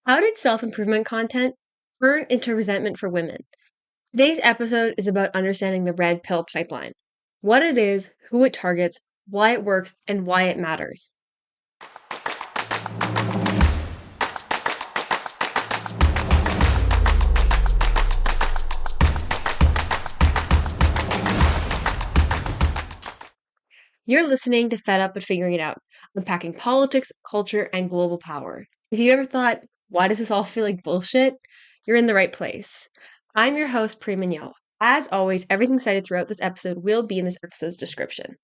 How did self-improvement content turn into resentment for women? Today's episode is about understanding the red pill pipeline, what it is, who it targets, why it works, and why it matters. You're listening to Fed Up but Figuring It Out, unpacking politics, culture, and global power. If you ever thought, why does this all feel like bullshit? You're in the right place. I'm your host, Pri Mignot. As always, everything cited throughout this episode will be in this episode's description.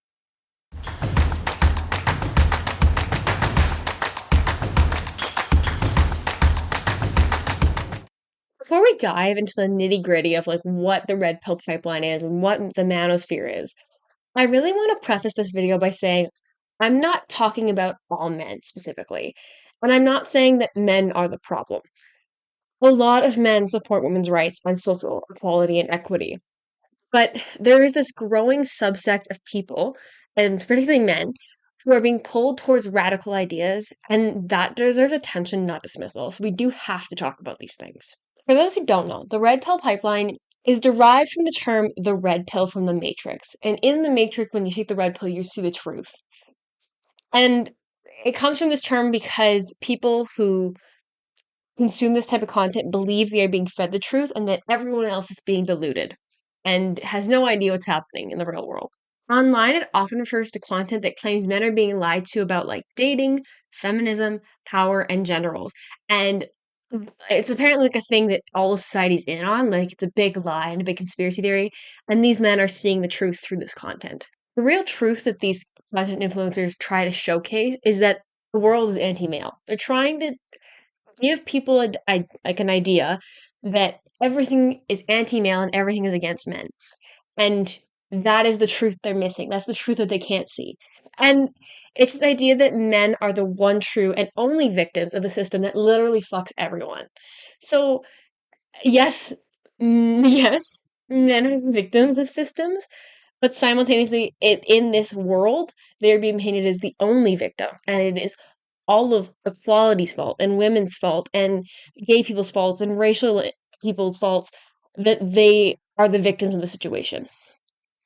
Before we dive into the nitty-gritty of what the red pill pipeline is and what the manosphere is, I really want to preface this video by saying I'm not talking about all men specifically, and I'm not saying that men are the problem. A lot of men support women's rights and social equality and equity, but there is this growing subsect of people, and particularly men, who are being pulled towards radical ideas, and that deserves attention, not dismissal. So we do have to talk about these things. For those who don't know, the red pill pipeline is derived from the term the red pill from the Matrix. And in the Matrix, when you take the red pill, you see the truth. And it comes from this term because people who consume this type of content believe they are being fed the truth and that everyone else is being deluded and has no idea what's happening in the real world. Online, it often refers to content that claims men are being lied to about dating, feminism, power, and gender roles. And it's apparently a thing that all of society's in on, it's a big lie and a big conspiracy theory, and these men are seeing the truth through this content. The real truth that these content influencers try to showcase is that the world is anti-male. They're trying to give people an idea that everything is anti-male and everything is against men. And that is the truth they're missing. That's the truth that they can't see. And it's the idea that men are the one true and only victims of the system that literally fucks everyone. So, yes, yes, men are victims of systems, but simultaneously, in this world, they're being painted as the only victim. And it is all of equality's fault and women's fault and gay people's faults and racial people's faults that they are the victims of the situation.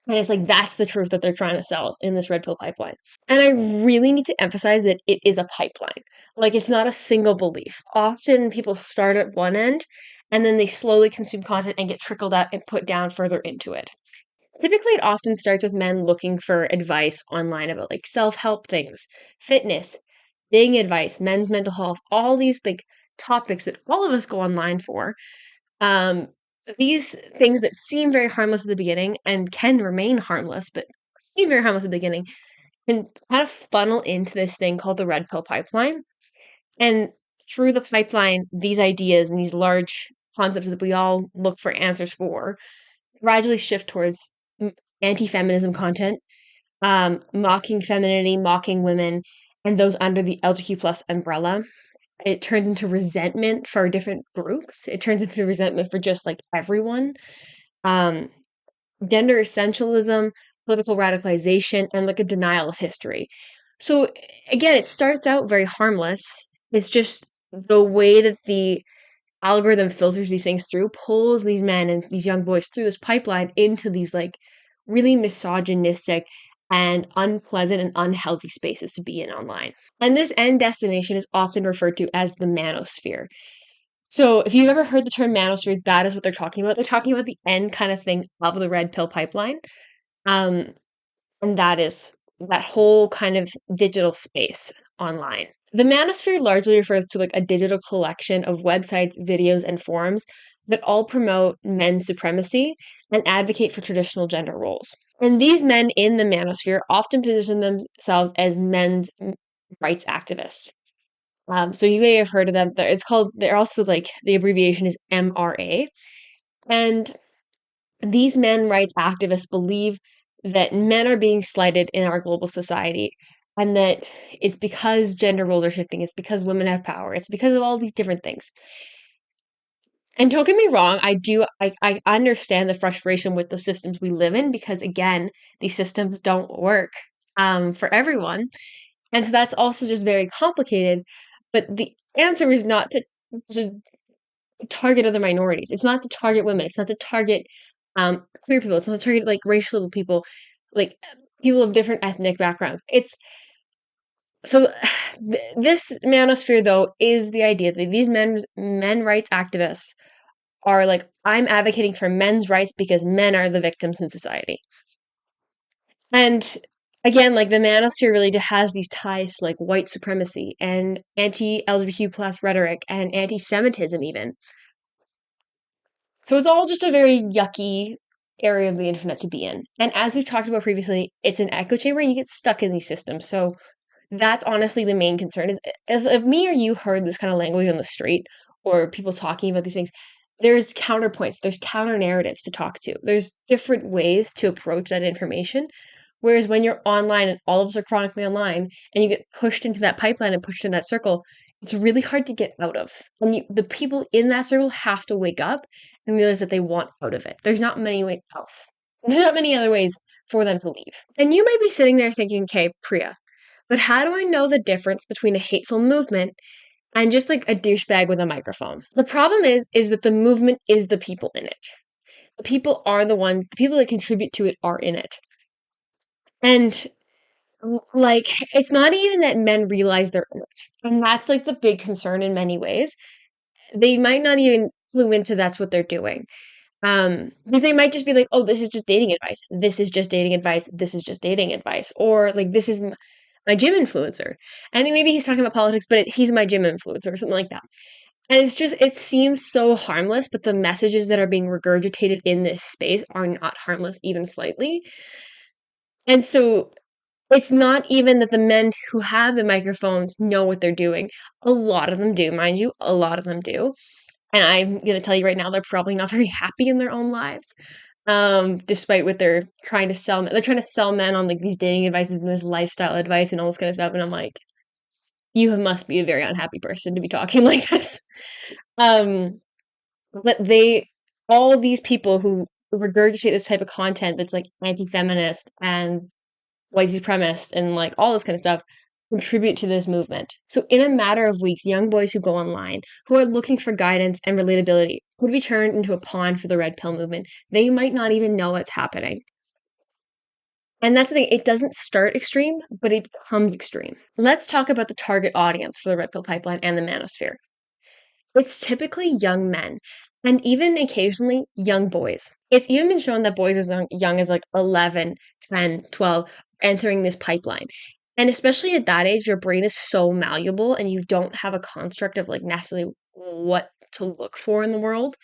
And it's that's the truth that they're trying to sell in this red pill pipeline. And I really need to emphasize that it is a pipeline. It's not a single belief. Often people start at one end and then they slowly consume content and get trickled out and put down further into it. Typically, it often starts with men looking for advice online about self-help things, fitness, dating advice, men's mental health, all these topics that all of us go online for. These things that seem very harmless at the beginning and can remain harmless, but seem very harmless at the beginning, can kind of funnel into this thing called the red pill pipeline. And through the pipeline, these ideas and these large concepts that we all look for answers for gradually shift towards anti-feminism content, mocking femininity, mocking women, and those under the LGBTQ plus umbrella. It turns into resentment for different groups. It turns into resentment for just everyone. Gender essentialism, political radicalization, and a denial of history. So again, it starts out very harmless. It's just the way that the algorithm filters these things through, pulls these men and these young boys through this pipeline into these really misogynistic and unpleasant and unhealthy spaces to be in online. And this end destination is often referred to as the manosphere. So if you've ever heard the term manosphere, that is what they're talking about. They're talking about the end kind of thing of the red pill pipeline. And that is that whole kind of digital space online. The manosphere largely refers to a digital collection of websites, videos, and forums that all promote men's supremacy and advocate for traditional gender roles. And these men in the manosphere often position themselves as men's rights activists. So you may have heard of them. They're also the abbreviation is MRA. And these men rights activists believe that men are being slighted in our global society and that it's because gender roles are shifting. It's because women have power. It's because of all these different things. And don't get me wrong, I understand the frustration with the systems we live in because, again, these systems don't work for everyone. And so that's also just very complicated. But the answer is not to to target other minorities. It's not to target women. It's not to target queer people. It's not to target like racial people, like people of different ethnic backgrounds. It's so this manosphere though is the idea that these men rights activists are like, I'm advocating for men's rights because men are the victims in society. And again, like the manosphere really has these ties to like white supremacy and anti-LGBTQ plus rhetoric and anti-Semitism even. So it's all just a very yucky area of the internet to be in. And as we've talked about previously, it's an echo chamber and you get stuck in these systems. So that's honestly the main concern is if me or you heard this kind of language on the street or people talking about these things, there's counterpoints, there's counter narratives to talk to. There's different ways to approach that information. Whereas when you're online and all of us are chronically online and you get pushed into that pipeline and pushed in that circle, it's really hard to get out of. And the people in that circle have to wake up and realize that they want out of it. There's not many ways else. There's not many other ways for them to leave. And you might be sitting there thinking, okay, Priya, but how do I know the difference between a hateful movement and just like a douchebag with a microphone? The problem is that the movement is the people in it. The people are the people that contribute to it are in it. And like, it's not even that men realize they're in it. And that's like the big concern in many ways. They might not even clue into that's what they're doing. Because they might just be like, oh, this is just dating advice. This is just dating advice. This is just dating advice. Or like, this is my gym influencer. And maybe he's talking about politics, but he's my gym influencer or something like that. And it's just, it seems so harmless, but the messages that are being regurgitated in this space are not harmless even slightly. And so it's not even that the men who have the microphones know what they're doing. A lot of them do, mind you, a lot of them do. And I'm going to tell you right now, they're probably not very happy in their own lives. Despite what they're trying to sell. They're trying to sell men on like these dating advices and this lifestyle advice and all this kind of stuff. And I'm like, you must be a very unhappy person to be talking like this. Um, but all these people who regurgitate this type of content that's like anti-feminist and white supremacist and like all this kind of stuff contribute to this movement. So in a matter of weeks, young boys who go online, who are looking for guidance and relatability, could be turned into a pawn for the red pill movement. They might not even know what's happening. And that's the thing, it doesn't start extreme, but it becomes extreme. Let's talk about the target audience for the red pill pipeline and the manosphere. It's typically young men, and even occasionally young boys. It's even been shown that boys as young as like 11, 10, 12 entering this pipeline. And especially at that age, your brain is so malleable and you don't have a construct of like necessarily what to look for in the world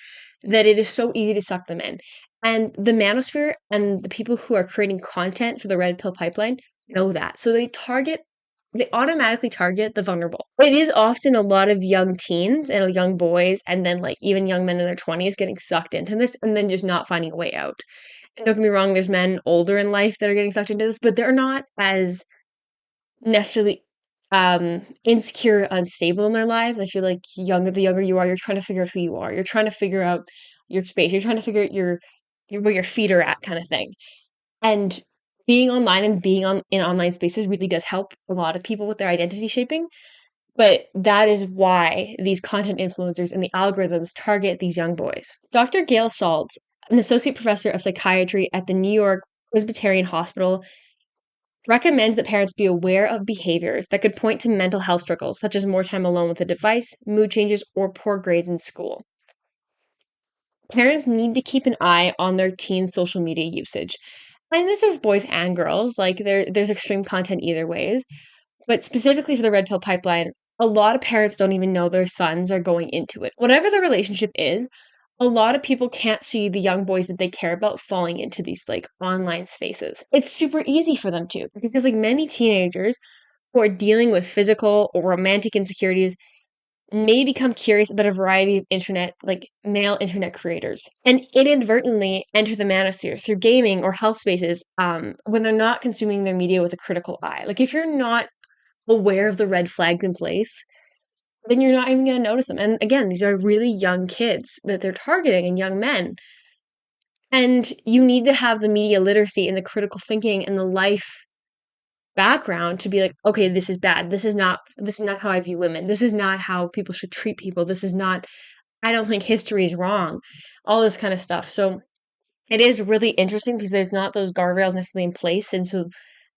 that it is so easy to suck them in. And the manosphere and the people who are creating content for the red pill pipeline know that. So they automatically target the vulnerable. It is often a lot of young teens and young boys, and then like even young men in their 20s getting sucked into this and then just not finding a way out. And don't get me wrong, there's men older in life that are getting sucked into this, but they're not as necessarily insecure, unstable in their lives. I feel like the younger you are, you're trying to figure out who you are. You're trying to figure out your space. You're trying to figure out where your feet are at kind of thing. And being online and being in online spaces really does help a lot of people with their identity shaping. But that is why these content influencers and the algorithms target these young boys. Dr. Gail Saltz, an associate professor of psychiatry at the New York Presbyterian Hospital, recommends that parents be aware of behaviors that could point to mental health struggles, such as more time alone with a device, mood changes, or poor grades in school. Parents need to keep an eye on their teens' social media usage. And this is boys and girls, like there's extreme content either ways. But specifically for the red pill pipeline, a lot of parents don't even know their sons are going into it. Whatever the relationship is, a lot of people can't see the young boys that they care about falling into these like online spaces. It's super easy for them to, because like many teenagers who are dealing with physical or romantic insecurities may become curious about a variety of male internet creators and inadvertently enter the manosphere through gaming or health spaces when they're not consuming their media with a critical eye. Like if you're not aware of the red flags in place, then you're not even going to notice them. And again, these are really young kids that they're targeting and young men. And you need to have the media literacy and the critical thinking and the life background to be like, okay, this is bad. This is not how I view women. This is not how people should treat people. This is not, I don't think history is wrong. All this kind of stuff. So it is really interesting because there's not those guardrails necessarily in place. And so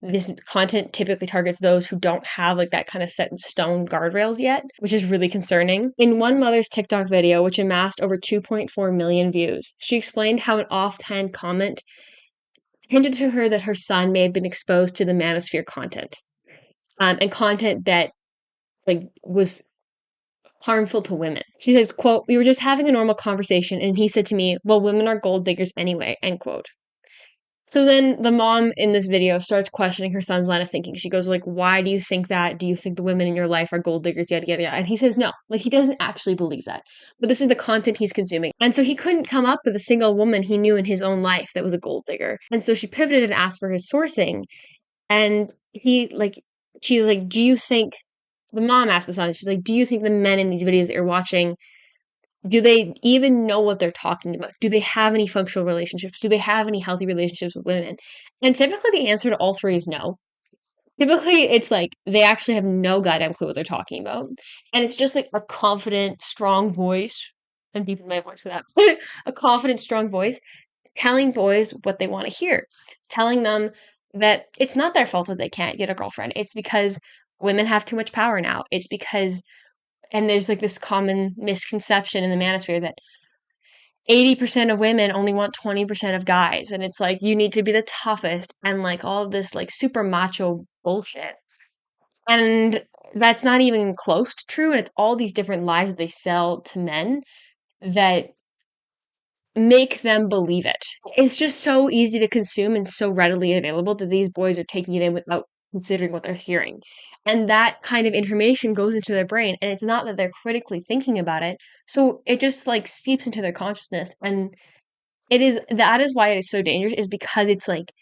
this content typically targets those who don't have like that kind of set in stone guardrails yet, which is really concerning. In one mother's TikTok video, which amassed over 2.4 million views, she explained how an offhand comment hinted to her that her son may have been exposed to the manosphere content, and content that like was harmful to women. She says, quote, "We were just having a normal conversation and he said to me, well, women are gold diggers anyway," end quote. So then the mom in this video starts questioning her son's line of thinking. She goes like, "Why do you think that? Do you think the women in your life are gold diggers, yada, yada, yada?" And he says no. Like, he doesn't actually believe that. But this is the content he's consuming. And so he couldn't come up with a single woman he knew in his own life that was a gold digger. And so she pivoted and asked for his sourcing. And she's like, "Do you think," the mom asked the son, she's like, "Do you think the men in these videos that you're watching, do they even know what they're talking about? Do they have any functional relationships? Do they have any healthy relationships with women?" And typically the answer to all three is no. Typically it's like they actually have no goddamn clue what they're talking about. And it's just like a confident, strong voice, and deepen my voice for that, a confident, strong voice telling boys what they want to hear, telling them that it's not their fault that they can't get a girlfriend. It's because women have too much power now. It's because, and there's like this common misconception in the manosphere that 80% of women only want 20% of guys. And it's like, you need to be the toughest and like all of this like super macho bullshit. And that's not even close to true. And it's all these different lies that they sell to men that make them believe it. It's just so easy to consume and so readily available that these boys are taking it in without considering what they're hearing. And that kind of information goes into their brain, and it's not that they're critically thinking about it. So it just like seeps into their consciousness. And that is why it is so dangerous, is because it's like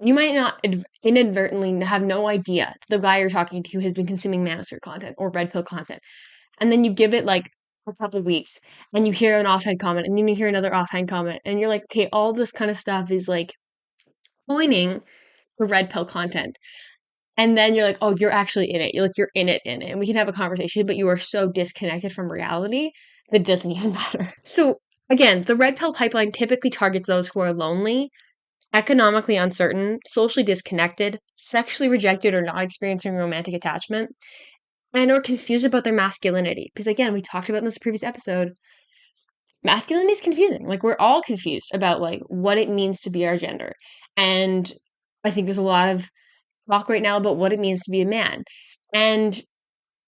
you might not inadvertently have no idea the guy you're talking to has been consuming manosphere content or red pill content. And then you give it like a couple of weeks and you hear an offhand comment and then you hear another offhand comment and you're like, okay, all this kind of stuff is like pointing for red pill content. And then you're like, oh, you're actually in it. You're like, you're in it. And we can have a conversation, but you are so disconnected from reality that it doesn't even matter. So again, the red pill pipeline typically targets those who are lonely, economically uncertain, socially disconnected, sexually rejected or not experiencing romantic attachment, and or confused about their masculinity. Because again, we talked about in this previous episode, masculinity is confusing. Like, we're all confused about like what it means to be our gender. And I think there's a lot of talk right now about what it means to be a man. And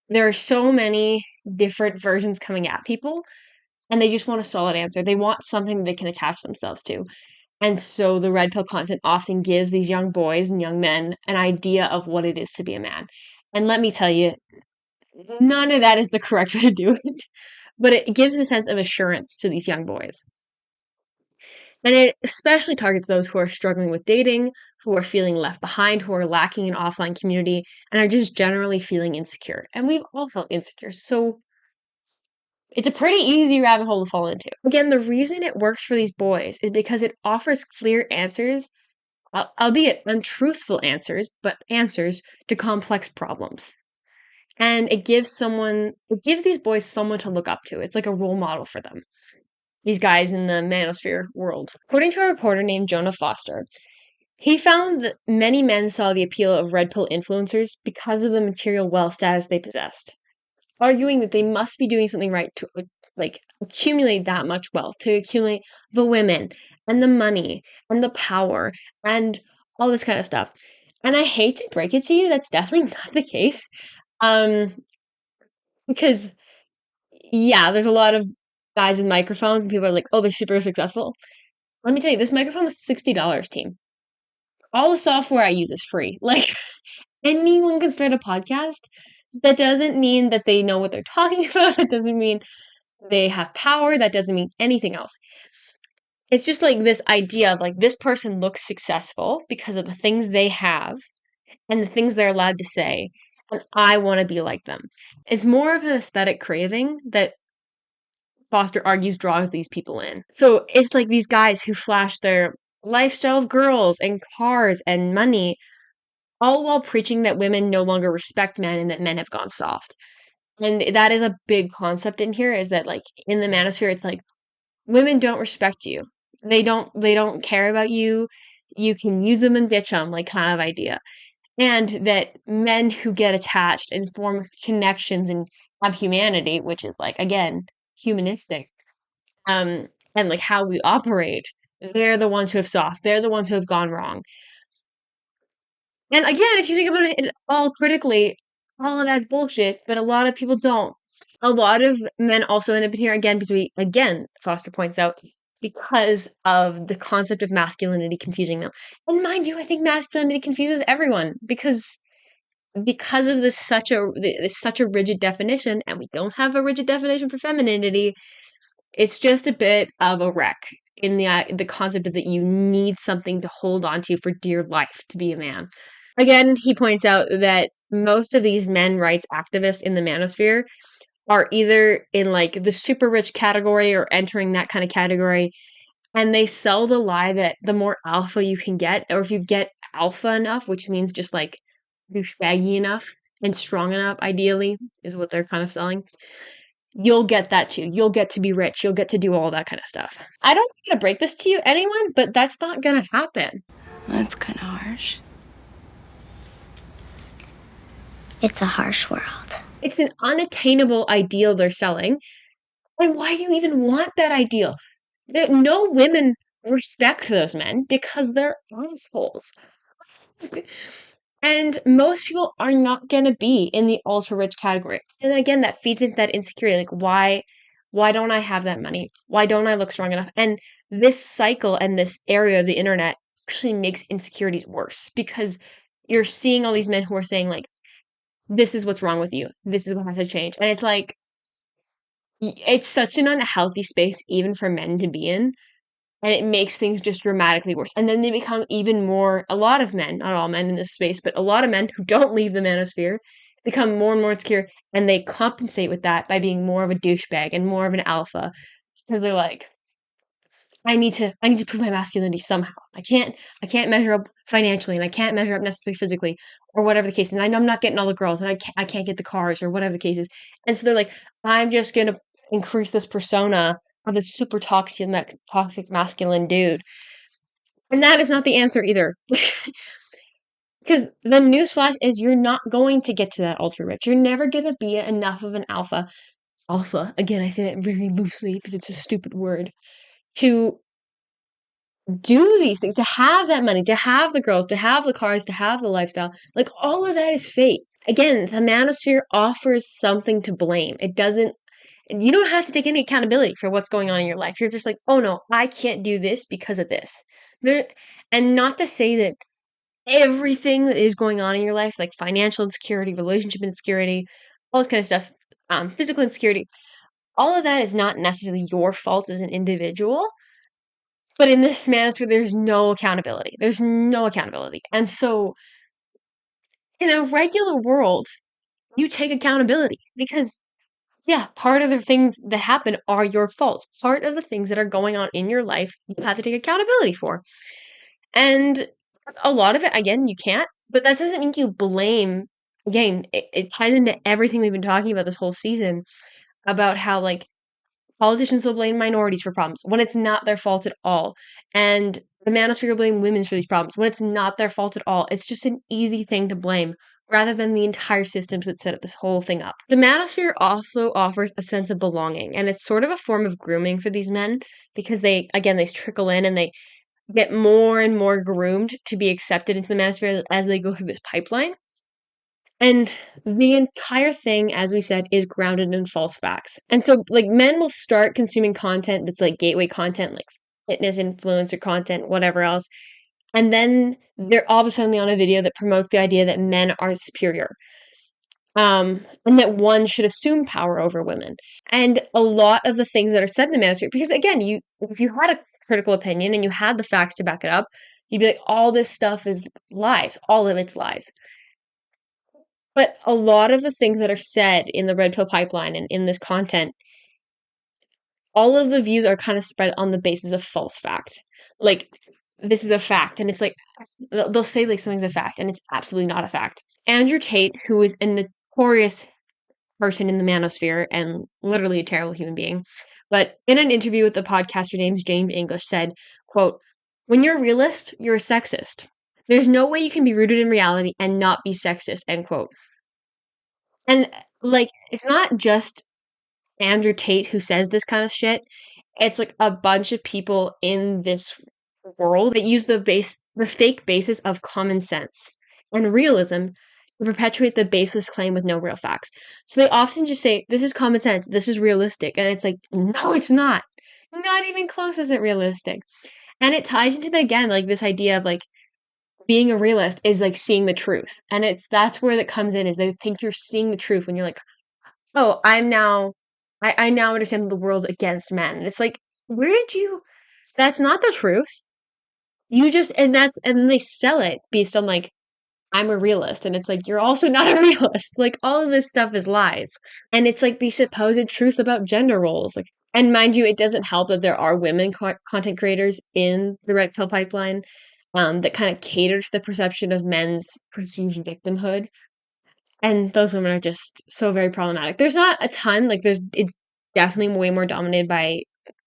there are so many different versions coming at people, and they just want a solid answer. They want something they can attach themselves to. And so the red pill content often gives these young boys and young men an idea of what it is to be a man. And let me tell you, none of that is the correct way to do it, but it gives a sense of assurance to these young boys. And it especially targets those who are struggling with dating, who are feeling left behind, who are lacking an offline community, and are just generally feeling insecure. And we've all felt insecure, so it's a pretty easy rabbit hole to fall into. Again, the reason it works for these boys is because it offers clear answers, albeit untruthful answers, but answers to complex problems. And it gives these boys someone to look up to. It's like a role model for them. These guys in the manosphere world. According to a reporter named Jonah Foster, he found that many men saw the appeal of red pill influencers because of the material wealth status they possessed, arguing that they must be doing something right to like accumulate that much wealth, to accumulate the women and the money and the power and all this kind of stuff. And I hate to break it to you, that's definitely not the case. Um, because yeah, there's a lot of guys with microphones and people are like, oh, they're super successful. Let me tell you, this microphone was $60, team. All the software I use is free. Like, anyone can start a podcast. That doesn't mean that they know what they're talking about. That doesn't mean they have power. That doesn't mean anything else. It's just like this idea of like, this person looks successful because of the things they have and the things they're allowed to say, and I want to be like them. It's more of an aesthetic craving that Foster argues draws these people in. So it's like these guys who flash their lifestyle of girls and cars and money, all while preaching that women no longer respect men and that men have gone soft. And that is a big concept in here, is that like in the manosphere, it's like women don't respect you. They don't care about you. You can use them and bitch them, like kind of idea. And that men who get attached and form connections and have humanity, which is like again humanistic, and like how we operate, they're the ones who have soft. They're the ones who have gone wrong. And again, if you think about it all critically, all of that's bullshit, but a lot of people don't. A lot of men also end up in here again because we, again, Foster points out, because of the concept of masculinity confusing them. And mind you, I think masculinity confuses everyone because of this such a rigid definition, and we don't have a rigid definition for femininity. It's just a bit of a wreck in the concept of that you need something to hold on to for dear life to be a man. Again, he points out that most of these men rights activists in the manosphere are either in like the super rich category or entering that kind of category, and they sell the lie that the more alpha you can get, or if you get alpha enough, which means just like douchebaggy enough and strong enough, ideally, is what they're kind of selling, you'll get that too. You'll get to be rich. You'll get to do all that kind of stuff. I don't want to break this to you, anyone, but that's not going to happen. That's kind of harsh. It's a harsh world. It's an unattainable ideal they're selling. And why do you even want that ideal? No women respect those men because they're assholes. And most people are not going to be in the ultra rich category. And again, that feeds into that insecurity. Like, why don't I have that money? Why don't I look strong enough? And this cycle and this area of the internet actually makes insecurities worse because you're seeing all these men who are saying, like, this is what's wrong with you. This is what has to change. And it's like, it's such an unhealthy space, even for men to be in. And it makes things just dramatically worse. And then they become even more, a lot of men, not all men in this space, but a lot of men who don't leave the manosphere become more and more insecure, and they compensate with that by being more of a douchebag and more of an alpha because they're like, I need to prove my masculinity somehow. I can't measure up financially, and I can't measure up necessarily physically, or whatever the case is. And I know I'm not getting all the girls, and I can't get the cars, or whatever the case is. And so they're like, I'm just gonna increase this persona of this super toxic masculine dude. And that is not the answer either. Because the newsflash is you're not going to get to that ultra rich. You're never going to be enough of an alpha. Alpha, again, I say that very loosely because it's a stupid word. To do these things, to have that money, to have the girls, to have the cars, to have the lifestyle. Like, all of that is fake. Again, the manosphere offers something to blame. It doesn't, you don't have to take any accountability for what's going on in your life. You're just like, oh no, I can't do this because of this. And not to say that everything that is going on in your life, like financial insecurity, relationship insecurity, all this kind of stuff, physical insecurity, all of that is not necessarily your fault as an individual. But in this manosphere, there's no accountability. There's no accountability. And so in a regular world, you take accountability because, yeah, part of the things that happen are your fault. Part of the things that are going on in your life, you have to take accountability for. And a lot of it, again, you can't, but that doesn't mean you blame. Again, it ties into everything we've been talking about this whole season about how, like, politicians will blame minorities for problems when it's not their fault at all. And the manosphere will blame women for these problems when it's not their fault at all. It's just an easy thing to blame rather than the entire systems that set this whole thing up. The manosphere also offers a sense of belonging, and it's sort of a form of grooming for these men because they trickle in and they get more and more groomed to be accepted into the manosphere as they go through this pipeline. And the entire thing, as we said, is grounded in false facts. And so, like, men will start consuming content that's like gateway content, like fitness influencer content, whatever else. And then they're all of a sudden on a video that promotes the idea that men are superior. And that one should assume power over women. And a lot of the things that are said in the manosphere, because again, if you had a critical opinion and you had the facts to back it up, you'd be like, all this stuff is lies. All of it's lies. But a lot of the things that are said in the Red Pill pipeline and in this content, all of the views are kind of spread on the basis of false fact. Like, this is a fact, and it's like they'll say like something's a fact, and it's absolutely not a fact. Andrew Tate, who is a notorious person in the manosphere and literally a terrible human being, but in an interview with the podcaster named James English said, quote, "When you're a realist, you're a sexist. There's no way you can be rooted in reality and not be sexist," end quote. And like, it's not just Andrew Tate who says this kind of shit. It's like a bunch of people in this world that use the fake basis of common sense and realism to perpetuate the baseless claim with no real facts. So they often just say, "This is common sense, this is realistic," and it's like, no, it's not. Not even close isn't realistic. And it ties into the, again, like this idea of like being a realist is like seeing the truth. And that's where that comes in, is they think you're seeing the truth when you're like, oh, I now understand the world's against men. And it's like, where did you, that's not the truth. You just, and then they sell it based on like, I'm a realist. And it's like, you're also not a realist. Like, all of this stuff is lies. And it's like the supposed truth about gender roles. Like, and mind you, it doesn't help that there are women content creators in the red pill pipeline, that kind of cater to the perception of men's perceived victimhood. And those women are just so very problematic. There's not a ton, like it's definitely way more dominated by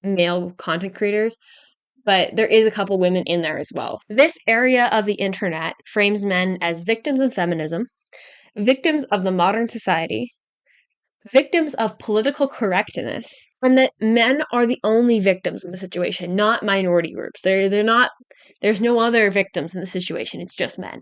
male content creators, but there is a couple women in there as well. This area of the internet frames men as victims of feminism, victims of the modern society, victims of political correctness, and that men are the only victims in the situation, not minority groups. They're not, there's no other victims in the situation. It's just men.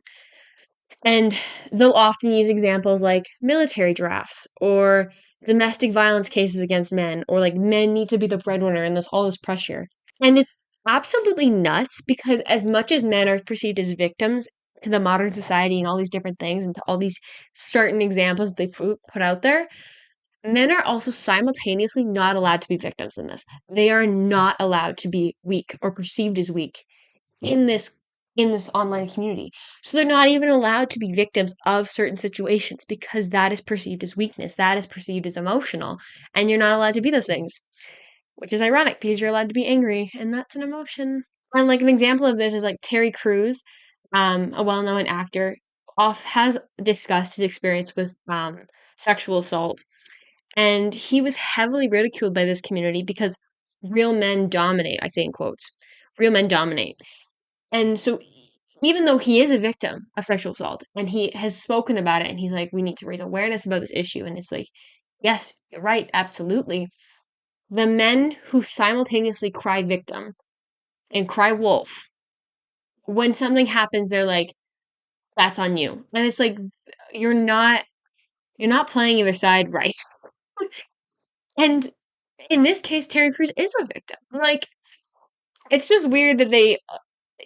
And they'll often use examples like military drafts or domestic violence cases against men, or like men need to be the breadwinner and there's all this pressure. And it's absolutely nuts because as much as men are perceived as victims to the modern society and all these different things and to all these certain examples they put out there, men are also simultaneously not allowed to be victims in this. They are not allowed to be weak or perceived as weak in this online community. So they're not even allowed to be victims of certain situations because that is perceived as weakness, that is perceived as emotional, and you're not allowed to be those things, which is ironic because you're allowed to be angry, and that's an emotion. And like an example of this is like Terry Crews, a well-known actor, has discussed his experience with sexual assault, and he was heavily ridiculed by this community because real men dominate. I say in quotes, real men dominate. And so even though he is a victim of sexual assault and he has spoken about it and he's like, we need to raise awareness about this issue. And it's like, yes, you're right, absolutely. The men who simultaneously cry victim and cry wolf, when something happens, they're like, that's on you. And it's like, you're not playing either side right. And in this case, Terry Crews is a victim. Like, it's just weird that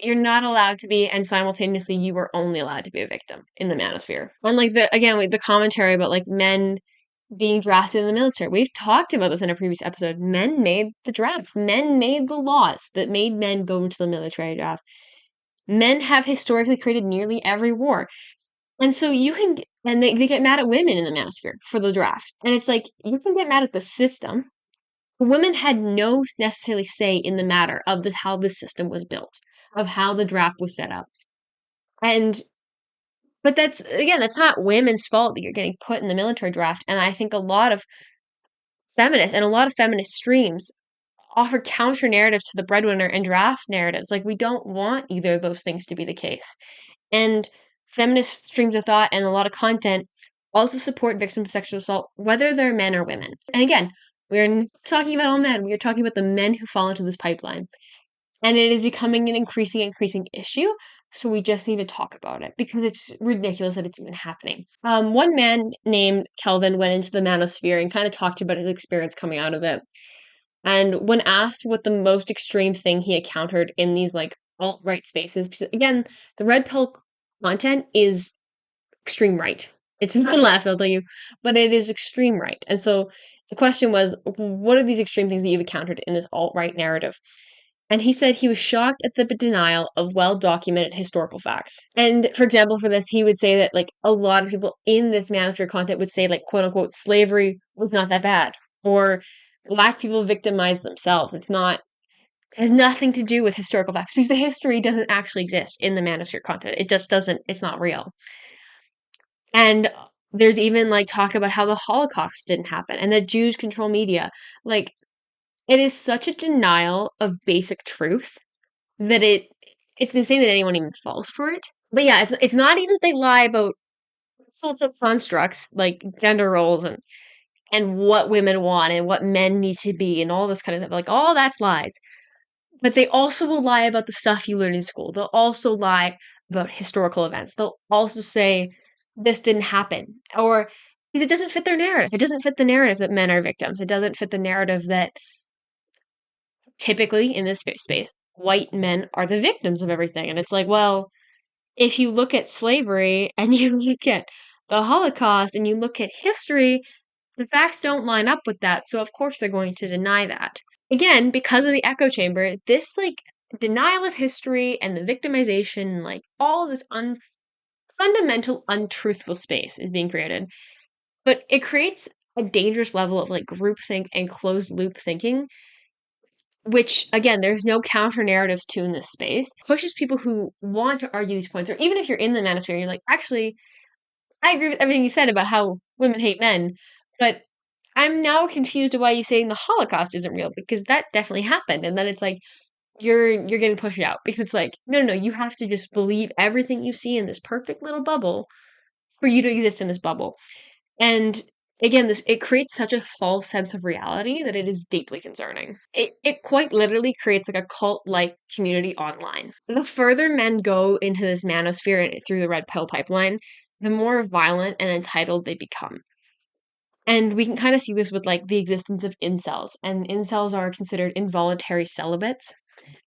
you're not allowed to be, and simultaneously you were only allowed to be a victim in the manosphere. And like the commentary about like men being drafted in the military. We've talked about this in a previous episode. Men made the draft. Men made the laws that made men go into the military draft. Men have historically created nearly every war. And so you can, and they get mad at women in the manosphere for the draft. And it's like, you can get mad at the system. Women had no necessarily say in the matter of how the system was built, of how the draft was set up. And but that's not women's fault that you're getting put in the military draft. And I think a lot of feminists and a lot of feminist streams offer counter narratives to the breadwinner and draft narratives. Like, we don't want either of those things to be the case. And feminist streams of thought and a lot of content also support victims of sexual assault, whether they're men or women. And again, we're not talking about all men. We are talking about the men who fall into this pipeline. And it is becoming an increasing issue. So we just need to talk about it because it's ridiculous that it's even happening. One man named Kelvin went into the manosphere and kind of talked about his experience coming out of it. And when asked what the most extreme thing he encountered in these like alt-right spaces, because again, the red pill content is extreme right. It's not left, I'll tell you, but it is extreme right. And so the question was, what are these extreme things that you've encountered in this alt-right narrative? And he said he was shocked at the denial of well-documented historical facts. And for example, for this, he would say that like a lot of people in this manosphere content would say like quote unquote slavery was not that bad, or black people victimized themselves. It's not It has nothing to do with historical facts because the history doesn't actually exist in the manosphere content. It just doesn't, it's not real. And there's even like talk about how the Holocaust didn't happen and that Jews control media. Like, it is such a denial of basic truth that it's insane that anyone even falls for it. But yeah, it's not even that they lie about sorts of constructs like gender roles and what women want and what men need to be and all this kind of stuff. Like, all that's lies. But they also will lie about the stuff you learn in school. They'll also lie about historical events. They'll also say this didn't happen, or because it doesn't fit their narrative. It doesn't fit the narrative that men are victims. It doesn't fit the narrative that typically in this space, white men are the victims of everything. And it's like, well, if you look at slavery and you look at the Holocaust and you look at history, the facts don't line up with that. So of course they're going to deny that. Again, because of the echo chamber, this like denial of history and the victimization, like all this fundamental untruthful space is being created. But it creates a dangerous level of like groupthink and closed loop thinking, which again, there's no counter narratives to in this space, pushes people who want to argue these points, or even if you're in the manosphere, you're like, actually, I agree with everything you said about how women hate men, but I'm now confused why you're saying the Holocaust isn't real because that definitely happened. And then it's like you're getting pushed out because it's like, no, you have to just believe everything you see in this perfect little bubble for you to exist in this bubble. And again, this it creates such a false sense of reality that it is deeply concerning. It quite literally creates like a cult-like community online. The further men go into this manosphere and through the red pill pipeline, the more violent and entitled they become. And we can kind of see this with like the existence of incels. And incels are considered involuntary celibates.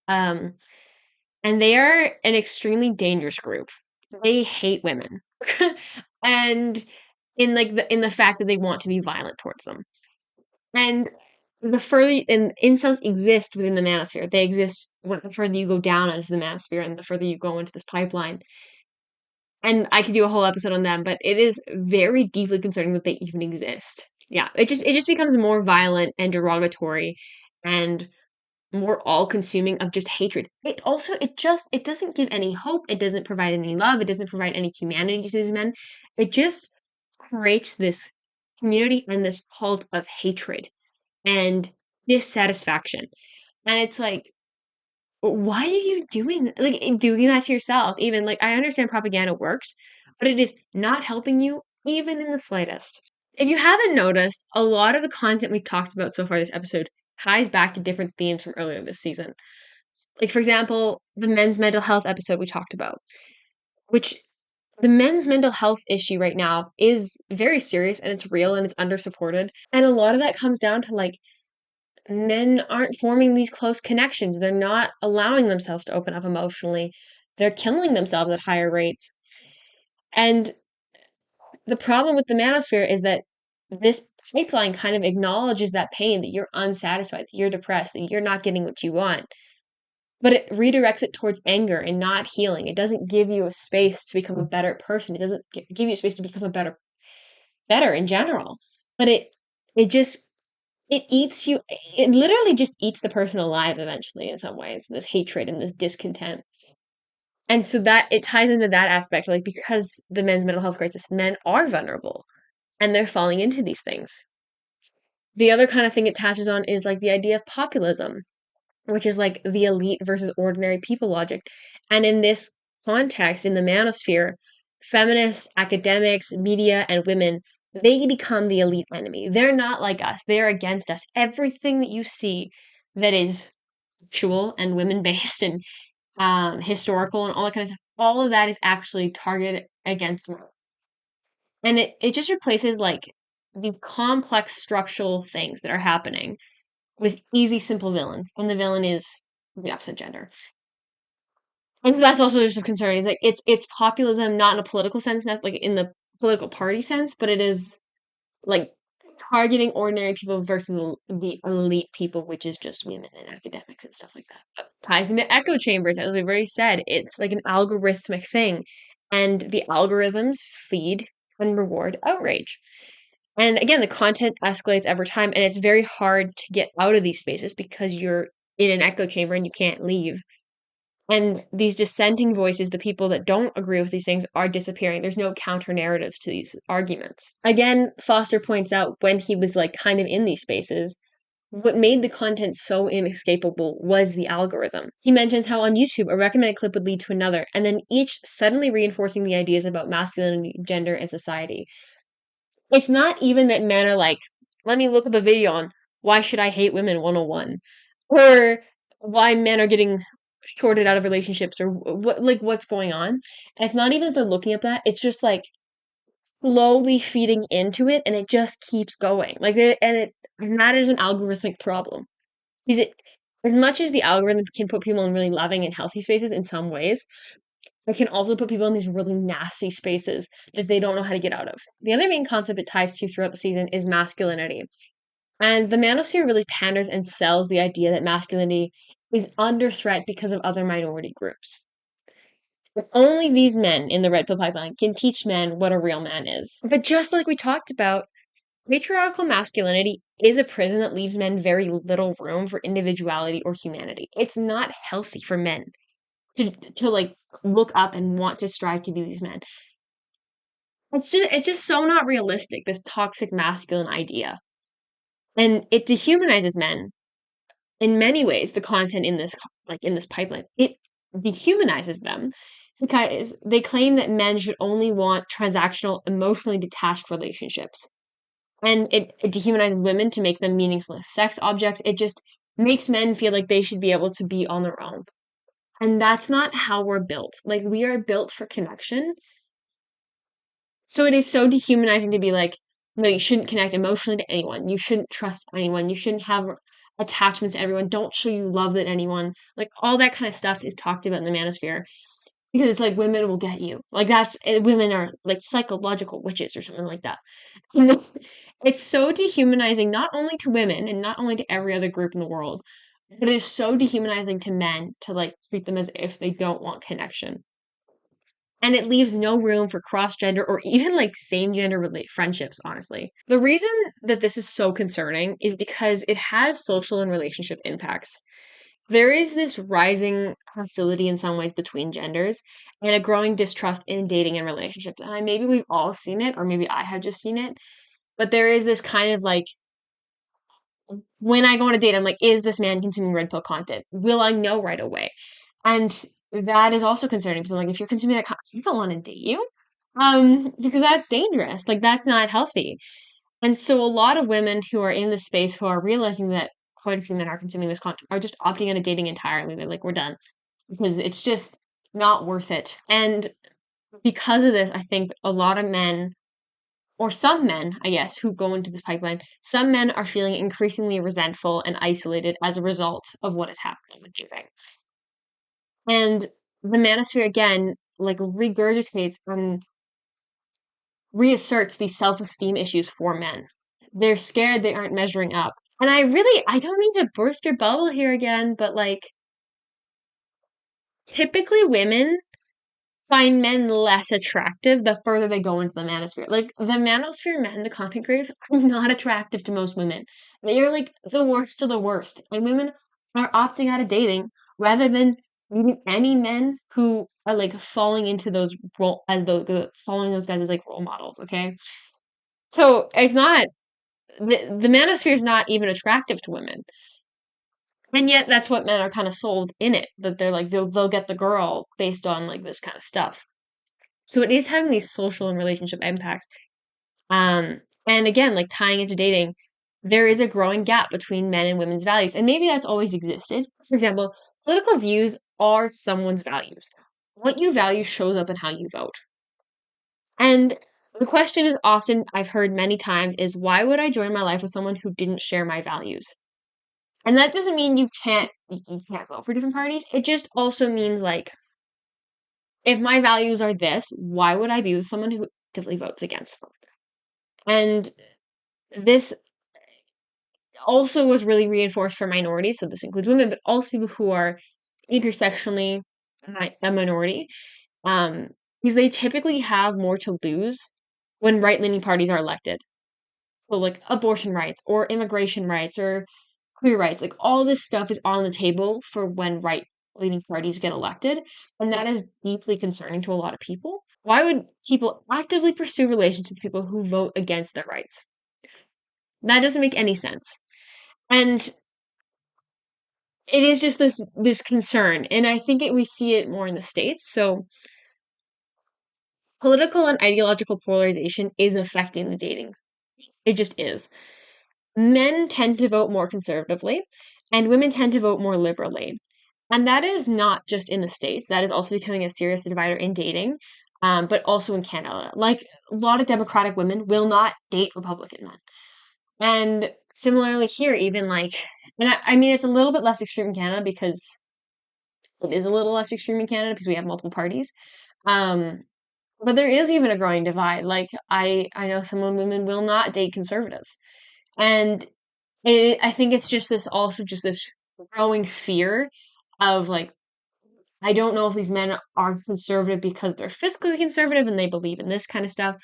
Um, and they are an extremely dangerous group. They hate women. And in the fact that they want to be violent towards them. And the further and incels exist within the manosphere, they exist the further you go down into the manosphere and the further you go into this pipeline. And I could do a whole episode on them, but it is very deeply concerning that they even exist. Yeah, it just becomes more violent and derogatory and more all-consuming of just hatred. It doesn't give any hope, it doesn't provide any love, it doesn't provide any humanity to these men. It just creates this community and this cult of hatred and dissatisfaction. And it's like, why are you doing that to yourselves? Even like I understand propaganda works, but it is not helping you even in the slightest. If you haven't noticed, a lot of the content we've talked about so far this episode ties back to different themes from earlier this season. Like, for example, the men's mental health episode we talked about, which the men's mental health issue right now is very serious and it's real and it's undersupported. And a lot of that comes down to like men aren't forming these close connections. They're not allowing themselves to open up emotionally. They're killing themselves at higher rates. And the problem with the manosphere is that this pipeline kind of acknowledges that pain, that you're unsatisfied, that you're depressed, that you're not getting what you want. But it redirects it towards anger and not healing. It doesn't give you a space to become a better person. It doesn't give you a space to become a better in general. But it eats you. It literally just eats the person alive eventually in some ways, this hatred and this discontent. And so that it ties into that aspect, like because the men's mental health crisis, men are vulnerable and they're falling into these things. The other kind of thing it touches on is like the idea of populism, which is like the elite versus ordinary people logic. And in this context, in the manosphere, feminists, academics, media, and women, they become the elite enemy. They're not like us. They're against us. Everything that you see that is sexual and women based and historical and all that kind of stuff, all of that is actually targeted against women. And it just replaces like the complex structural things that are happening with easy, simple villains. And the villain is the opposite gender. And so that's also just a concern. Is like it's populism, not in a political sense, not like in the political party sense, but it is like targeting ordinary people versus the elite people, which is just women and academics and stuff like that. But ties into echo chambers, as we've already said. It's like an algorithmic thing. And the algorithms feed and reward outrage. And again, the content escalates every time, and it's very hard to get out of these spaces because you're in an echo chamber and you can't leave. And these dissenting voices, the people that don't agree with these things, are disappearing. There's no counter narratives to these arguments. Again, Foster points out when he was like kind of in these spaces, what made the content so inescapable was the algorithm. He mentions how on YouTube, a recommended clip would lead to another, and then each suddenly reinforcing the ideas about masculinity, gender, and society. It's not even that men are like, let me look up a video on why should I hate women 101, or why men are getting shorted out of relationships, or what's going on. And it's not even that they're looking at that. It's just like slowly feeding into it, and it just keeps going. And that is an algorithmic problem. Because it, as much as the algorithm can put people in really loving and healthy spaces in some ways, it can also put people in these really nasty spaces that they don't know how to get out of. The other main concept it ties to throughout the season is masculinity. And the manosphere really panders and sells the idea that masculinity is under threat because of other minority groups. But only these men in the red pill pipeline can teach men what a real man is. But just like we talked about, patriarchal masculinity is a prison that leaves men very little room for individuality or humanity. It's not healthy for men to like look up and want to strive to be these men. It's just so not realistic, this toxic masculine idea. And it dehumanizes men in many ways, the content in this pipeline. It dehumanizes them because they claim that men should only want transactional, emotionally detached relationships. And it dehumanizes women to make them meaningless sex objects. It just makes men feel like they should be able to be on their own. And that's not how we're built. Like, we are built for connection. So it is so dehumanizing to be like, no, you shouldn't connect emotionally to anyone. You shouldn't trust anyone. You shouldn't have attachments to everyone. Don't show you love to anyone. Like, all that kind of stuff is talked about in the manosphere because it's like women will get you. Like, women are like psychological witches or something like that. It's so dehumanizing, not only to women and not only to every other group in the world, but it is so dehumanizing to men to like treat them as if they don't want connection. And it leaves no room for cross gender or even like same gender friendships, honestly. The reason that this is so concerning is because it has social and relationship impacts. There is this rising hostility in some ways between genders and a growing distrust in dating and relationships. And maybe we've all seen it, or maybe I have just seen it, but there is this kind of like, when I go on a date, I'm like, is this man consuming red pill content? Will I know right away? And that is also concerning because I'm like, if you're consuming that content, I don't want to date you. Because that's dangerous. Like, that's not healthy. And so a lot of women who are in this space who are realizing that quite a few men are consuming this content are just opting out of dating entirely. They're like, we're done. Because it's just not worth it. And because of this, I think a lot of men, or some men, I guess, who go into this pipeline, some men are feeling increasingly resentful and isolated as a result of what is happening with dating. And the manosphere again, like, regurgitates and reasserts these self-esteem issues for men. They're scared they aren't measuring up. And I don't mean to burst your bubble here again, but like, typically women find men less attractive the further they go into the manosphere. Like, the manosphere men, the content creators, are not attractive to most women. They are like the worst of the worst. And women are opting out of dating rather than meeting any men who are like falling into those following those guys as like role models, okay? So it's not the manosphere is not even attractive to women. And yet that's what men are kind of sold in it, that they're like they'll get the girl based on like this kind of stuff. So it is having these social and relationship impacts. And again, like tying into dating, there is a growing gap between men and women's values. And maybe that's always existed. For example, political views are someone's values. What you value shows up in how you vote. And the question is often, I've heard many times, is why would I join my life with someone who didn't share my values? And that doesn't mean you can't vote for different parties. It just also means like, if my values are this, why would I be with someone who actively votes against them? And this also was really reinforced for minorities, so this includes women, but also people who are intersectionally a minority, because they typically have more to lose when right-leaning parties are elected. So like abortion rights or immigration rights or queer rights, like all this stuff is on the table for when right-leaning parties get elected, and that is deeply concerning to a lot of people. Why would people actively pursue relations with people who vote against their rights? That doesn't make any sense. And it is just this concern, and I think we see it more in the States. So political and ideological polarization is affecting the dating. It just is. Men tend to vote more conservatively, and women tend to vote more liberally. And that is not just in the States, that is also becoming a serious divider in dating, but also in Canada. Like, a lot of Democratic women will not date Republican men. And similarly here, even like, and I mean, it's a little bit less extreme in Canada because it is a little less extreme in Canada because we have multiple parties. Um, but there is even a growing divide. Like, I know some women will not date conservatives. And I think it's just this also just this growing fear of like, I don't know if these men are conservative because they're fiscally conservative and they believe in this kind of stuff,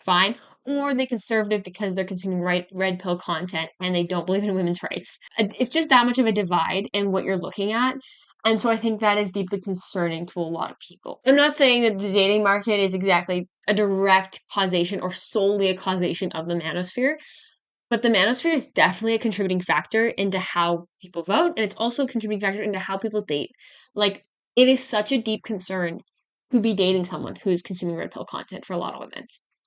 fine, or they conservative because they're consuming red pill content and they don't believe in women's rights. It's just that much of a divide in what you're looking at. And so I think that is deeply concerning to a lot of people. I'm not saying that the dating market is exactly a direct causation or solely a causation of the manosphere, but the manosphere is definitely a contributing factor into how people vote, and it's also a contributing factor into how people date. Like, it is such a deep concern to be dating someone who's consuming red pill content for a lot of women.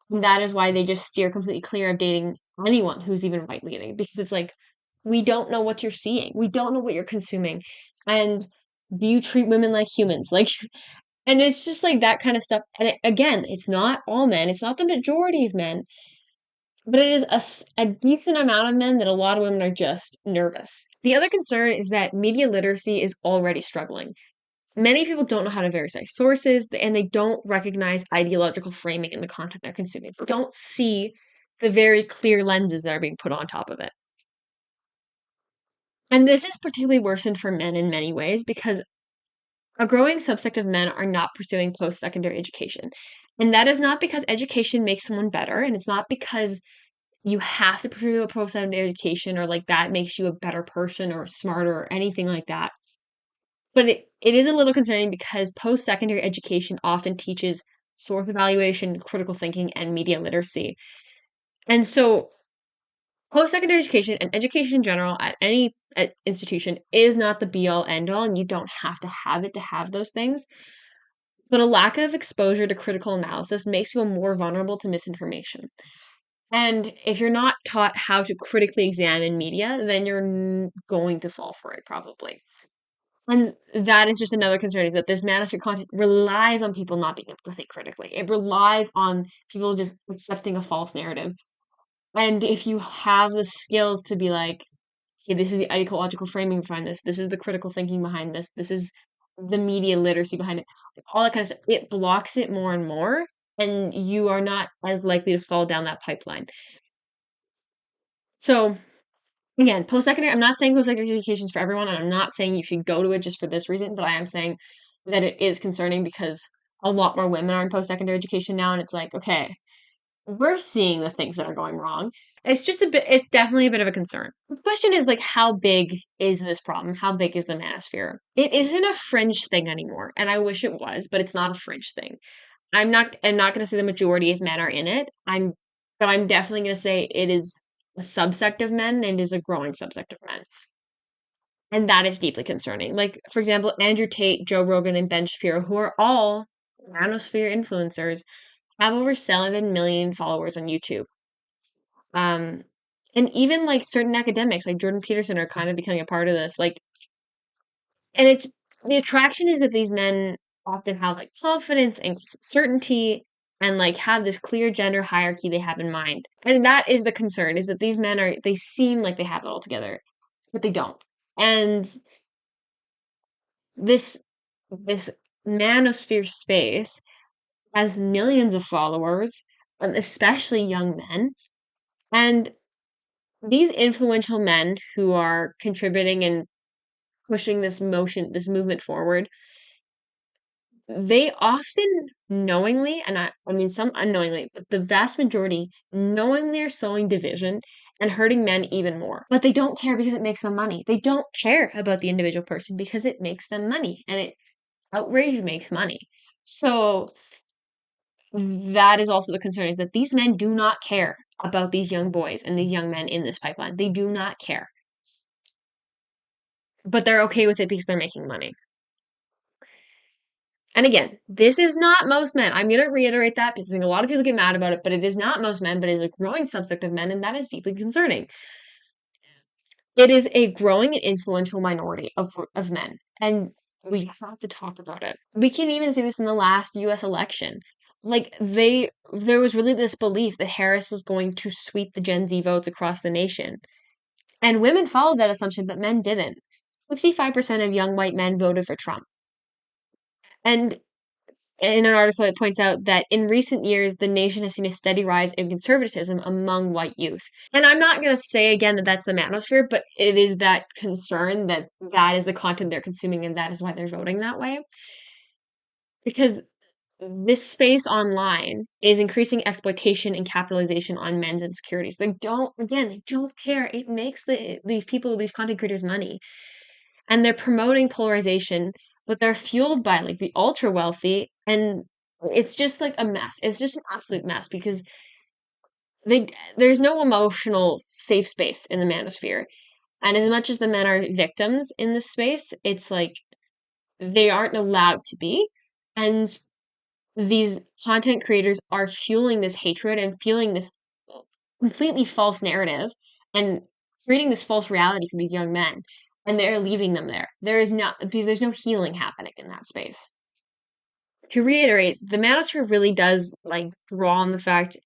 And that is why they just steer completely clear of dating anyone who's even right leaning, because it's like, we don't know what you're seeing. We don't know what you're consuming. And do you treat women like humans? Like, and it's just like that kind of stuff. And again, it's not all men, it's not the majority of men, but it is a decent amount of men that a lot of women are just nervous. The other concern is that media literacy is already struggling. Many people don't know how to verify sources, and they don't recognize ideological framing in the content they're consuming. They don't see the very clear lenses that are being put on top of it. And this is particularly worsened for men in many ways because a growing subsect of men are not pursuing post secondary education. And that is not because education makes someone better, and it's not because you have to pursue a post-secondary education or like that makes you a better person or smarter or anything like that. But it is a little concerning because post-secondary education often teaches source evaluation, critical thinking, and media literacy. And so post-secondary education and education in general at any institution is not the be-all end-all, and you don't have to have those things. But a lack of exposure to critical analysis makes people more vulnerable to misinformation. And if you're not taught how to critically examine media, then you're going to fall for it probably. And that is just another concern, is that this manosphere content relies on people not being able to think critically. It relies on people just accepting a false narrative. And if you have the skills to be like, okay, this is the ideological framing behind this, this is the critical thinking behind this is the media literacy behind it, all that kind of stuff, it blocks it more and more, and you are not as likely to fall down that pipeline. So again, post-secondary, I'm not saying post-secondary education is for everyone, and I'm not saying you should go to it just for this reason, but I am saying that it is concerning because a lot more women are in post-secondary education now, and it's like, okay, we're seeing the things that are going wrong. It's definitely a bit of a concern. The question is like, how big is this problem? How big is the manosphere? It isn't a fringe thing anymore, and I wish it was, but it's not a fringe thing. I'm not going to say the majority of men are in it. But I'm definitely going to say it is a subsect of men and is a growing subsect of men. And that is deeply concerning. Like, for example, Andrew Tate, Joe Rogan, and Ben Shapiro, who are all manosphere influencers, have over 7 million followers on YouTube. Um, and even like certain academics, like Jordan Peterson, are kind of becoming a part of this. Like, and it's the attraction is that these men often have like confidence and certainty and like have this clear gender hierarchy they have in mind. And that is the concern, is that these men they seem like they have it all together, but they don't. And this this manosphere space has millions of followers, especially young men. And these influential men who are contributing and pushing this movement forward, they often knowingly, and I mean some unknowingly, but the vast majority knowingly are sowing division and hurting men even more. But they don't care because it makes them money. They don't care about the individual person because it makes them money, and outrage makes money. So that is also the concern, is that these men do not care about these young boys and these young men in this pipeline. They do not care. But they're okay with it because they're making money. And again, this is not most men. I'm going to reiterate that because I think a lot of people get mad about it, but it is not most men, but it is a growing subsect of men, and that is deeply concerning. It is a growing and influential minority of men, and we have to talk about it. We can even see this in the last US election. Like there was really this belief that Harris was going to sweep the Gen Z votes across the nation. And women followed that assumption, but men didn't. 65% of young white men voted for Trump. And in an article, it points out that in recent years, the nation has seen a steady rise in conservatism among white youth. And I'm not going to say again that that's the manosphere, but it is that concern that that is the content they're consuming and that is why they're voting that way. Because this space online is increasing exploitation and capitalization on men's insecurities. They don't care. It makes these people, these content creators money. And they're promoting polarization, but they're fueled by like the ultra wealthy, and it's just like a mess. It's just an absolute mess because there's no emotional safe space in the manosphere. And as much as the men are victims in this space, it's like they aren't allowed to be. And these content creators are fueling this hatred and fueling this completely false narrative and creating this false reality for these young men. And they're leaving them there. There is not, because there's no healing happening in that space. To reiterate, the manosphere really does like draw on the fact,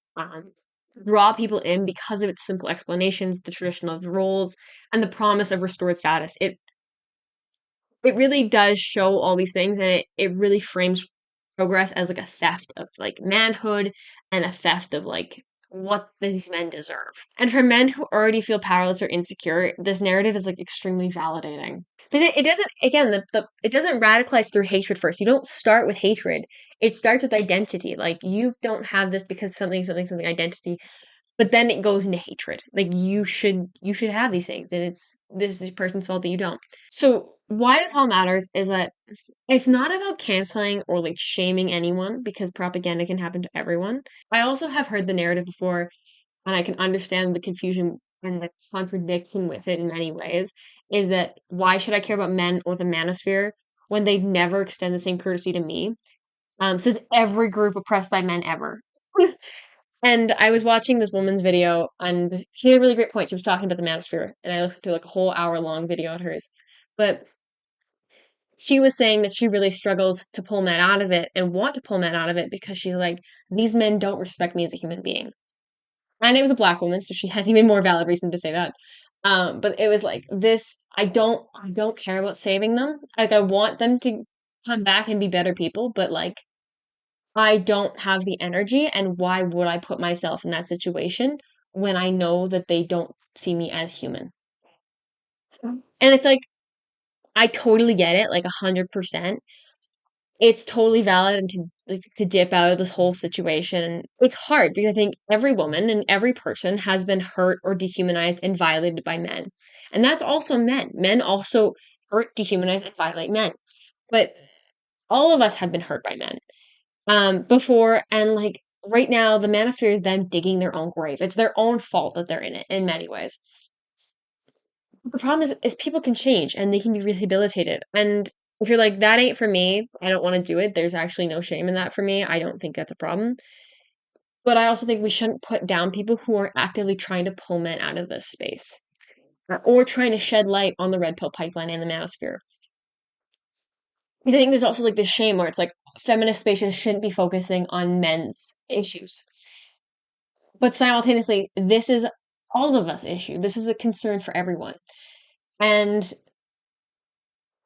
draw people in because of its simple explanations, the tradition of roles, and the promise of restored status. It really does show all these things, and it really frames progress as like a theft of like manhood and a theft of like what these men deserve. And for men who already feel powerless or insecure, this narrative is like extremely validating. Because it doesn't, again, it doesn't radicalize through hatred first. You don't start with hatred. It starts with identity. Like you don't have this because something identity, but then it goes into hatred. Like you should have these things, and this is the person's fault that you don't. So why this all matters is that it's not about canceling or like shaming anyone because propaganda can happen to everyone. I also have heard the narrative before, and I can understand the confusion and the contradiction with it in many ways, is that why should I care about men or the manosphere when they never extend the same courtesy to me? Says every group oppressed by men ever. And I was watching this woman's video, and she had a really great point. She was talking about the manosphere, and I listened to like a whole hour long video of hers. But she was saying that she really struggles to pull men out of it and want to pull men out of it because she's like, these men don't respect me as a human being. And it was a black woman, so she has even more valid reason to say that. But it was like this, I don't care about saving them. Like I want them to come back and be better people, but like I don't have the energy, and why would I put myself in that situation when I know that they don't see me as human? And it's like I totally get it, like 100%. It's totally valid and to like to dip out of this whole situation. And it's hard because I think every woman and every person has been hurt or dehumanized and violated by men. And that's also men. Men also hurt, dehumanize, and violate men. But all of us have been hurt by men before, and like right now the manosphere is them digging their own grave. It's their own fault that they're in it in many ways. The problem is people can change and they can be rehabilitated. And if you're like, that ain't for me, I don't want to do it, there's actually no shame in that for me. I don't think that's a problem. But I also think we shouldn't put down people who are actively trying to pull men out of this space or trying to shed light on the red pill pipeline and the manosphere. Because I think there's also like this shame where it's like feminist spaces shouldn't be focusing on men's issues. But simultaneously, this is all of us issue. This is a concern for everyone. And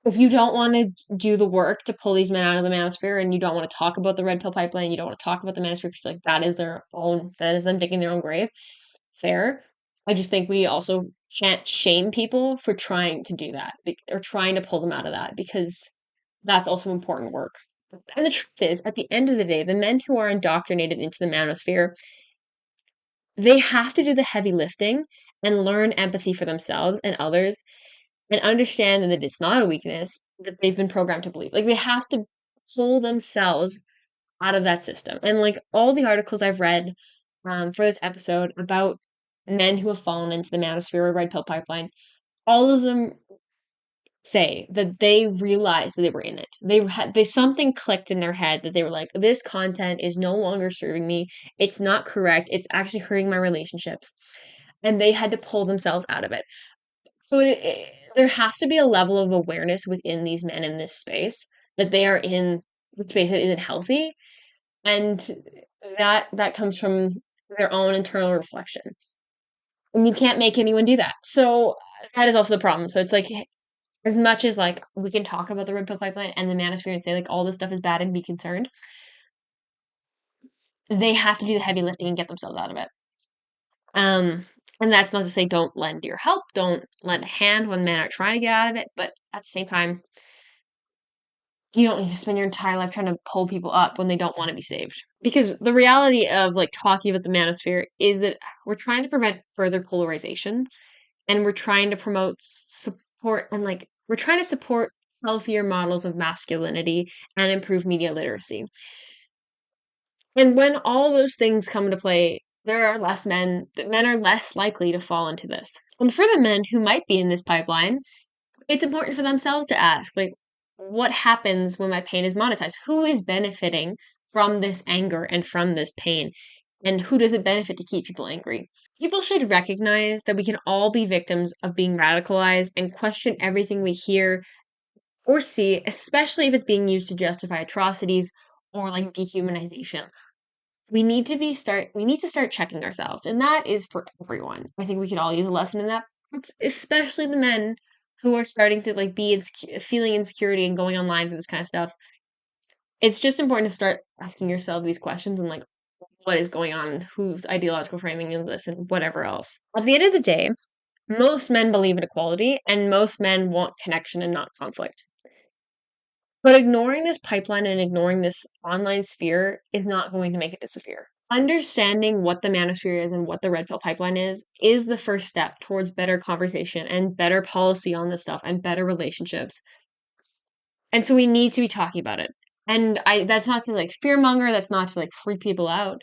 if you don't want to do the work to pull these men out of the manosphere and you don't want to talk about the red pill pipeline, you don't want to talk about the manosphere because like that is them digging their own grave, fair. I just think we also can't shame people for trying to do that or trying to pull them out of that because that's also important work. And the truth is, at the end of the day, the men who are indoctrinated into the manosphere, they have to do the heavy lifting and learn empathy for themselves and others and understand that it's not a weakness that they've been programmed to believe. Like they have to pull themselves out of that system. And like all the articles I've read for this episode about men who have fallen into the manosphere or red pill pipeline, all of them say that they realized that they were in it. They something clicked in their head that they were like, this content is no longer serving me. It's not correct. It's actually hurting my relationships. And they had to pull themselves out of it. So there has to be a level of awareness within these men in this space that they are in the space that isn't healthy, and that comes from their own internal reflection. And you can't make anyone do that. So that is also the problem. So it's like as much as like we can talk about the red pill pipeline and the manosphere and say like all this stuff is bad and be concerned, they have to do the heavy lifting and get themselves out of it. And that's not to say don't lend your help, don't lend a hand when men are trying to get out of it, but at the same time, you don't need to spend your entire life trying to pull people up when they don't want to be saved. Because the reality of like talking about the manosphere is that we're trying to prevent further polarization and we're trying to promote support and like we're trying to support healthier models of masculinity and improve media literacy. And when all those things come into play, there are less men, that men are less likely to fall into this. And for the men who might be in this pipeline, it's important for themselves to ask, like, what happens when my pain is monetized? Who is benefiting from this anger and from this pain? And who does it benefit to keep people angry? People should recognize that we can all be victims of being radicalized and question everything we hear or see, especially if it's being used to justify atrocities or like dehumanization. We need to start checking ourselves, and that is for everyone. I think we could all use a lesson in that, especially the men who are starting to like be feeling insecurity and going online for this kind of stuff. It's just important to start asking yourself these questions and like what is going on, whose ideological framing is this, and whatever else. At the end of the day, most men believe in equality, and most men want connection and not conflict. But ignoring this pipeline and ignoring this online sphere is not going to make it disappear. Understanding what the manosphere is and what the red pill pipeline is the first step towards better conversation and better policy on this stuff and better relationships. And so we need to be talking about it. And that's not to like fearmonger, that's not to like freak people out,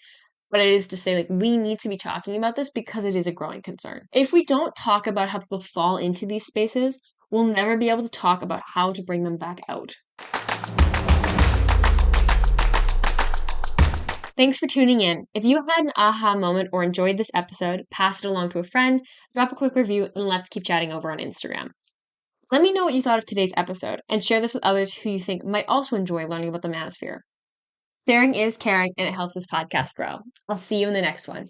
but it is to say like we need to be talking about this because it is a growing concern. If we don't talk about how people fall into these spaces, we'll never be able to talk about how to bring them back out. Thanks for tuning in. If you had an aha moment or enjoyed this episode, pass it along to a friend, drop a quick review, and let's keep chatting over on Instagram. Let me know what you thought of today's episode and share this with others who you think might also enjoy learning about the manosphere. Sharing is caring and it helps this podcast grow. I'll see you in the next one.